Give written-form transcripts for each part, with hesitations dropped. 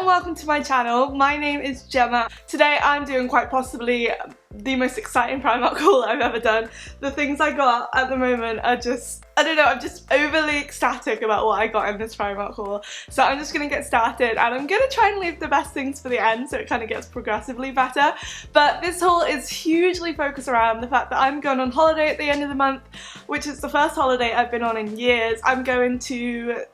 and welcome to my channel. My name is Gemma. Today I'm doing quite possibly the most exciting Primark haul I've ever done. The things I got at the moment are just, I don't know, I'm just overly ecstatic about what I got in this Primark haul. So I'm just gonna get started and I'm gonna try and leave the best things for the end so it kind of gets progressively better. But this haul is hugely focused around the fact that I'm going on holiday at the end of the month, which is the first holiday I've been on in years. I'm going to...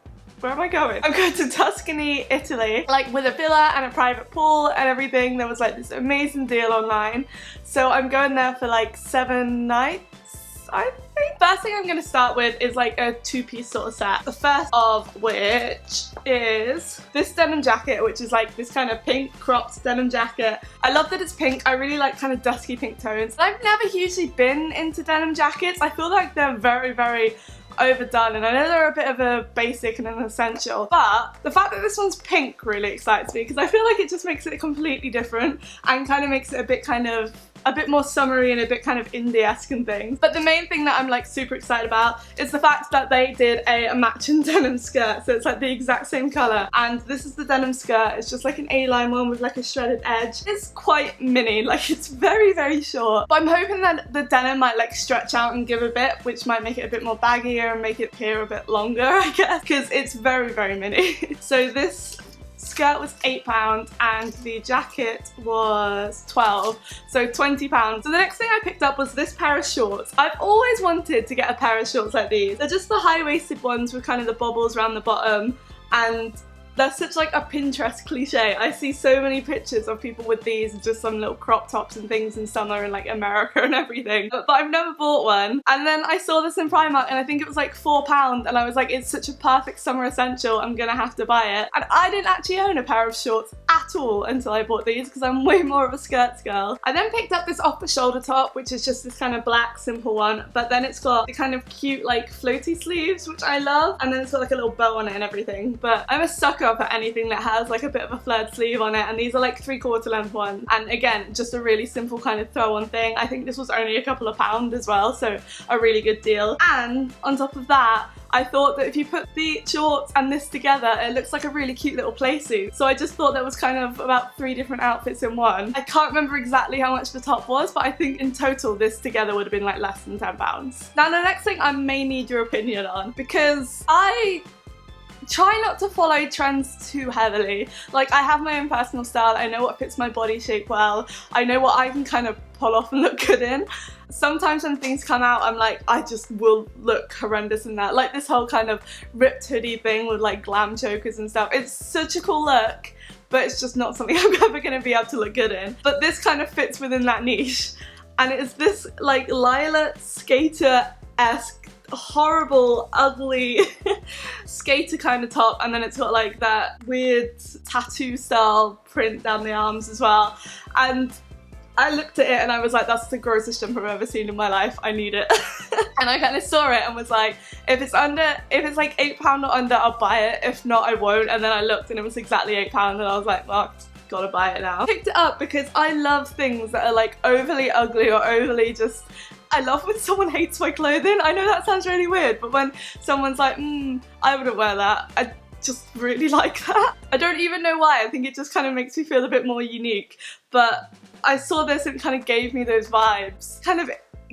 where am I going? I'm going to Tuscany, Italy, like with a villa and a private pool and everything. There was like this amazing deal online. So I'm going there for like 7 nights, I think. First thing I'm going to start with is like a two-piece sort of set. The first of which is this denim jacket, which is like this kind of pink cropped denim jacket. I love that it's pink. I really like kind of dusky pink tones. I've never hugely been into denim jackets. I feel like they're very, very overdone, and I know they're a bit of a basic and an essential, but the fact that this one's pink really excites me because I feel like it just makes it completely different and kind of makes it a bit more summery and a bit kind of indie-esque and things. But the main thing that I'm like super excited about is the fact that they did a matching denim skirt, so it's like the exact same colour, and this is the denim skirt. It's just like an A-line one with like a shredded edge. It's quite mini, like it's very, very short, but I'm hoping that the denim might like stretch out and give a bit, which might make it a bit more baggier and make it appear a bit longer, I guess, because it's very, very mini. So this skirt was £8 and the jacket was 12, so £20. So the next thing I picked up was this pair of shorts. I've always wanted to get a pair of shorts like these. They're just the high-waisted ones with kind of the bobbles around the bottom, and they're such like a Pinterest cliche. I see so many pictures of people with these, just some little crop tops and things in summer in like America and everything. But I've never bought one. And then I saw this in Primark and I think it was like £4 and I was like, it's such a perfect summer essential, I'm gonna have to buy it. And I didn't actually own a pair of shorts at all until I bought these because I'm way more of a skirts girl. I then picked up this off-the-shoulder top, which is just this kind of black simple one, but then it's got the kind of cute like floaty sleeves, which I love, and then it's got like a little bow on it and everything. But I'm a sucker for anything that has like a bit of a flared sleeve on it, and these are like 3/4 length ones, and again just a really simple kind of throw on thing. I think this was only a couple of pounds as well, so a really good deal. And on top of that, I thought that if you put the shorts and this together, it looks like a really cute little play suit. So I just thought there was kind of about 3 different outfits in one. I can't remember exactly how much the top was, but I think in total this together would have been like less than £10. Now the next thing I may need your opinion on, because I try not to follow trends too heavily. Like, I have my own personal style, I know what fits my body shape well, I know what I can kind of pull off and look good in. Sometimes when things come out, I'm like, I just will look horrendous in that. Like this whole kind of ripped hoodie thing with like glam chokers and stuff. It's such a cool look, but it's just not something I'm ever going to be able to look good in. But this kind of fits within that niche. And it's this like lilac skater-esque horrible, ugly skater kind of top, and then it's got like that weird tattoo style print down the arms as well. And I looked at it and I was like, that's the grossest jumper I've ever seen in my life, I need it. And I kind of saw it and was like, if it's like £8 or under, I'll buy it, if not I won't. And then I looked and it was exactly £8 and I was like, well, gotta buy it now. I picked it up because I love things that are like overly ugly or overly just, I love when someone hates my clothing. I know that sounds really weird, but when someone's like, I wouldn't wear that, I just really like that. I don't even know why, I think it just kind of makes me feel a bit more unique. But I saw this and it kind of gave me those vibes. Kind of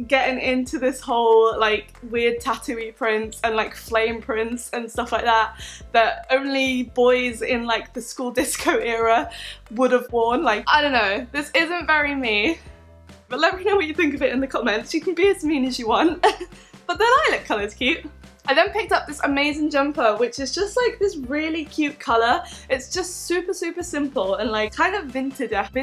getting into this whole like weird tattooy prints and like flame prints and stuff like that that only boys in like the school disco era would have worn. Like, I don't know, this isn't very me. But let me know what you think of it in the comments. You can be as mean as you want. But the lilac colour's cute. I then picked up this amazing jumper, which is just like this really cute colour. It's just super, super simple and like kind of vintage-esque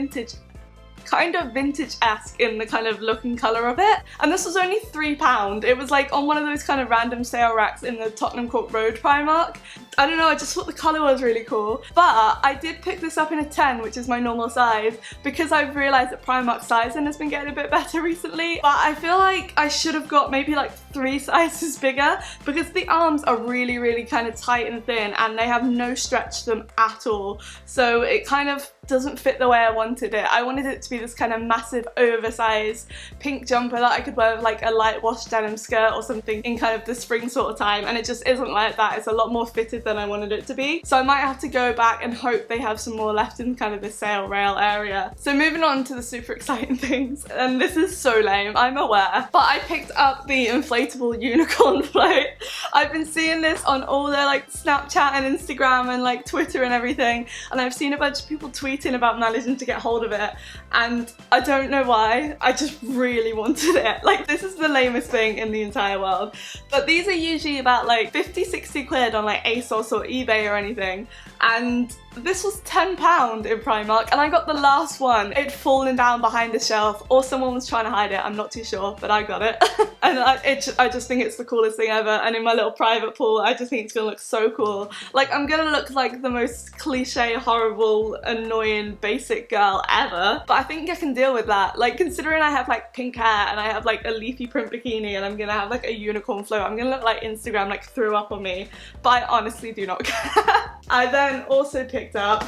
in the kind of look and colour of it. And this was only £3. It was like on one of those kind of random sale racks in the Tottenham Court Road Primark. I don't know, I just thought the colour was really cool. But I did pick this up in a 10, which is my normal size, because I've realised that Primark sizing has been getting a bit better recently. But I feel like I should have got maybe like 3 sizes bigger, because the arms are really, really kind of tight and thin and they have no stretch to them at all. So it kind of doesn't fit the way I wanted it. I wanted it to be this kind of massive oversized pink jumper that I could wear with like a light wash denim skirt or something in kind of the spring sort of time, and it just isn't like that. It's a lot more fitted than I wanted it to be. So I might have to go back and hope they have some more left in kind of the sale rail area. So moving on to the super exciting things, and this is so lame, I'm aware, but I picked up the inflatable unicorn float. I've been seeing this on all their like Snapchat and Instagram and like Twitter and everything, and I've seen a bunch of people tweeting about managing to get hold of it, and I don't know why, I just really wanted it. Like, this is the lamest thing in the entire world, but these are usually about like 50-60 quid on like ASOS or eBay or anything, and this was £10 in Primark, and I got the last one. It'd fallen down behind the shelf, or someone was trying to hide it, I'm not too sure, but I got it. And I just think it's the coolest thing ever, and in my little private pool, I just think it's gonna look so cool. Like, I'm gonna look like the most cliche, horrible, annoying, basic girl ever, but I think I can deal with that. Like, considering I have like pink hair, and I have like a leafy print bikini, and I'm gonna have like a unicorn float, I'm gonna look like Instagram like threw up on me, but I honestly do not care. I then also picked up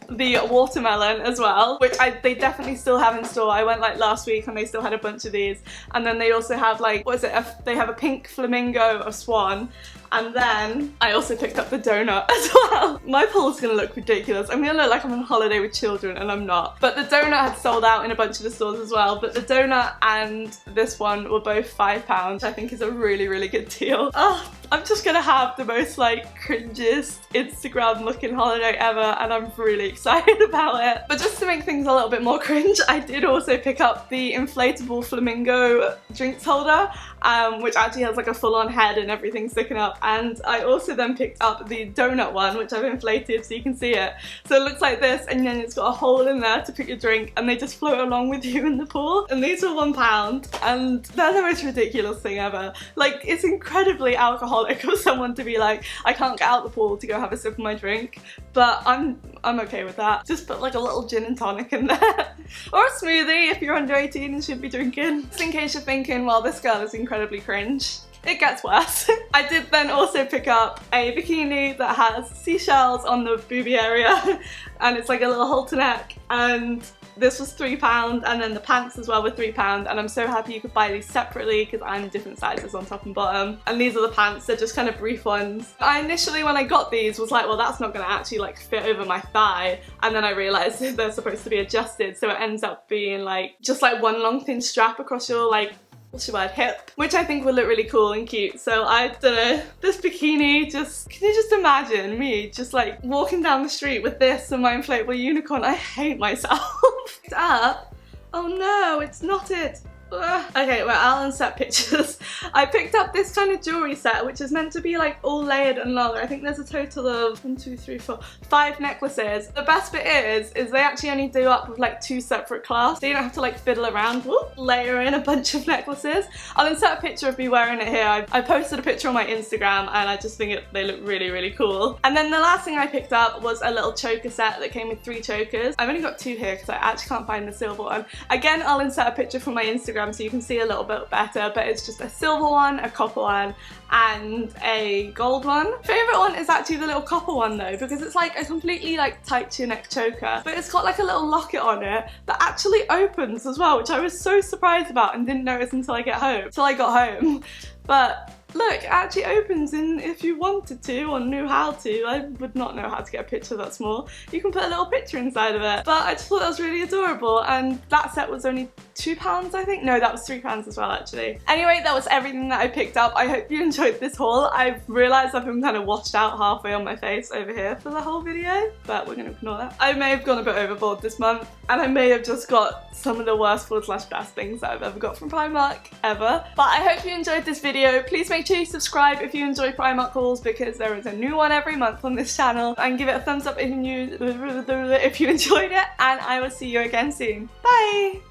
the watermelon as well, which they definitely still have in store. I went like last week and they still had a bunch of these, and then they also have like, what is it, they have a pink flamingo, a swan, and then I also picked up the donut as well. My pool's gonna look ridiculous. I'm gonna look like I'm on holiday with children, and I'm not. But the donut had sold out in a bunch of the stores as well, but the donut and this one were both £5, which I think is a really, really good deal. Oh, I'm just gonna have the most like cringiest Instagram looking holiday ever, and I'm really excited about it. But just to make things a little bit more cringe, I did also pick up the inflatable flamingo drinks holder, which actually has like a full-on head and everything sticking up. And I also then picked up the donut one, which I've inflated so you can see it. So it looks like this, and then it's got a hole in there to put your drink, and they just float along with you in the pool. And these were £1, and they're the most ridiculous thing ever. Like, it's incredibly alcoholic of someone to be like, I can't get out the pool to go have a sip of my drink, but I'm okay with that. Just put like a little gin and tonic in there. Or a smoothie if you're under 18 and should be drinking. Just in case you're thinking, well, this girl is incredibly cringe, it gets worse. I did then also pick up a bikini that has seashells on the boobie area, and it's like a little halter neck, and this was £3, and then the pants as well were £3, and I'm so happy you could buy these separately because I'm different sizes on top and bottom. And these are the pants, they're just kind of brief ones. I initially, when I got these, was like, well, that's not gonna actually like fit over my thigh, and then I realised they're supposed to be adjusted, so it ends up being like just like one long thin strap across your like, what's your word, hip, which I think would look really cool and cute. So I don't know, this bikini, just, can you just imagine me just like walking down the street with this and my inflatable unicorn? I hate myself. It's up. Oh no, it's not it. Ugh. Okay, well, I'll insert pictures. I picked up this kind of jewellery set, which is meant to be like all layered and long. I think there's a total of 5 necklaces. The best bit is they actually only do up with like 2 separate clasps, so you don't have to like fiddle around, layer in a bunch of necklaces. I'll insert a picture of me wearing it here. I posted a picture on my Instagram, and I just think they look really, really cool. And then the last thing I picked up was a little choker set that came with 3 chokers. I've only got 2 here because I actually can't find the silver one. Again, I'll insert a picture from my Instagram so you can see a little bit better, but it's just a silver one, a copper one, and a gold one. Favourite one is actually the little copper one though, because it's like a completely like tight to your neck choker, but it's got like a little locket on it that actually opens as well, which I was so surprised about and didn't notice until I got home. But look, it actually opens in if you wanted to or knew how to. I would not know how to get a picture that small. You can put a little picture inside of it. But I just thought that was really adorable, and that set was only £2, I think? No, that was £3 as well, actually. Anyway, that was everything that I picked up. I hope you enjoyed this haul. I've realised I've been kind of washed out halfway on my face over here for the whole video, but we're going to ignore that. I may have gone a bit overboard this month, and I may have just got some of the worst /best things that I've ever got from Primark, ever. But I hope you enjoyed this video. Please make sure you subscribe if you enjoy Primark hauls, because there is a new one every month on this channel, and give it a thumbs up if you enjoyed it, and I will see you again soon. Bye!